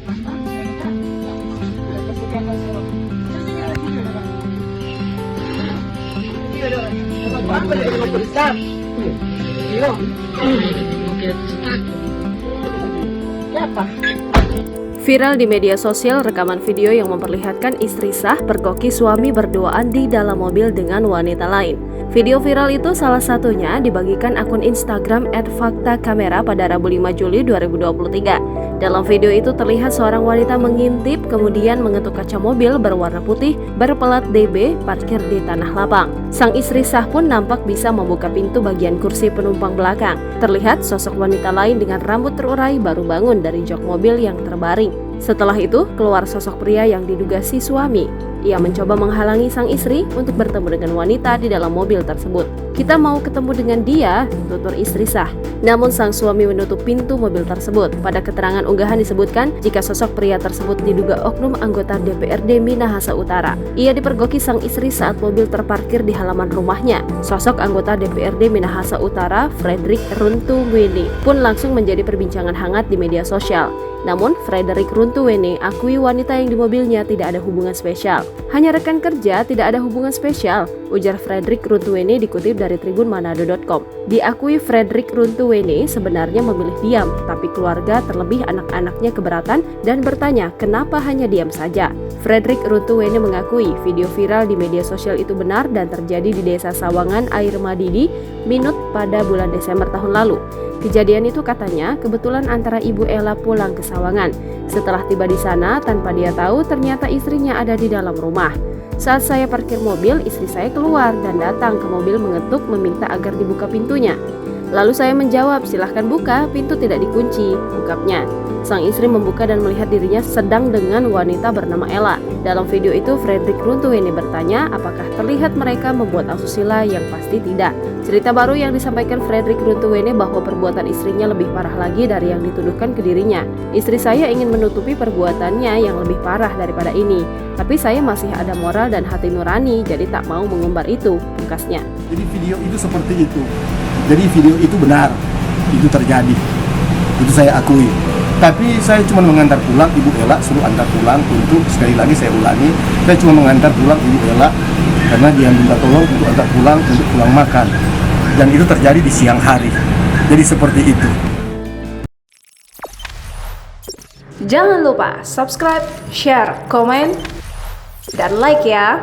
Viral di media sosial rekaman video yang memperlihatkan istri sah pergoki suami berduaan di dalam mobil dengan wanita lain. Video viral itu salah satunya dibagikan akun Instagram @faktakamera pada Rabu 5 Juli 2023. Dalam video itu terlihat seorang wanita mengintip kemudian mengetuk kaca mobil berwarna putih berpelat DB parkir di tanah lapang. Sang istri sah pun nampak bisa membuka pintu bagian kursi penumpang belakang. Terlihat sosok wanita lain dengan rambut terurai baru bangun dari jok mobil yang terbaring. Setelah itu, keluar sosok pria yang diduga si suami. Ia mencoba menghalangi sang istri untuk bertemu dengan wanita di dalam mobil tersebut. "Kita mau ketemu dengan dia," tutur istri sah. Namun sang suami menutup pintu mobil tersebut. Pada keterangan unggahan disebutkan jika sosok pria tersebut diduga oknum anggota DPRD Minahasa Utara. Ia dipergoki sang istri saat mobil terparkir di halaman rumahnya. Sosok anggota DPRD Minahasa Utara, Frederick Runtuwene, pun langsung menjadi perbincangan hangat di media sosial. Namun, Frederick Runtuwene akui wanita yang di mobilnya tidak ada hubungan spesial. "Hanya rekan kerja, tidak ada hubungan spesial," ujar Frederick Runtuwene dikutip dari tribunmanado.com. Diakui Frederick Runtuwene sebenarnya memilih diam, tapi keluarga terlebih anak-anaknya keberatan dan bertanya kenapa hanya diam saja. Frederick Runtuwene mengakui video viral di media sosial itu benar dan terjadi di Desa Sawangan Air Madidi, Minut pada bulan Desember tahun lalu. Kejadian itu katanya kebetulan antara Ibu Ella pulang ke Sawangan. Setelah tiba di sana, tanpa dia tahu ternyata istrinya ada di dalam rumah. "Saat saya parkir mobil, istri saya keluar dan datang ke mobil mengetuk meminta agar dibuka pintunya. Lalu saya menjawab, 'Silahkan buka, pintu tidak dikunci,' ungkapnya. Sang istri membuka dan melihat dirinya sedang dengan wanita bernama Ella. Dalam video itu, Frederick Runtuwene bertanya apakah terlihat mereka membuat asusila, yang pasti tidak. Cerita baru yang disampaikan Frederick Runtuwene bahwa perbuatan istrinya lebih parah lagi dari yang dituduhkan ke dirinya. "Istri saya ingin menutupi perbuatannya yang lebih parah daripada ini. Tapi saya masih ada moral dan hati nurani, jadi tak mau mengumbar itu," pungkasnya. Jadi video itu seperti itu. Jadi video itu benar, itu terjadi. Itu saya akui. Tapi saya cuma mengantar pulang Ibu Ella, suruh antar pulang untuk, sekali lagi saya ulangi, saya cuma mengantar pulang Ibu Ella karena dia minta tolong untuk antar pulang untuk pulang makan. Dan itu terjadi di siang hari. Jadi seperti itu. Jangan lupa subscribe, share, komen, dan like ya.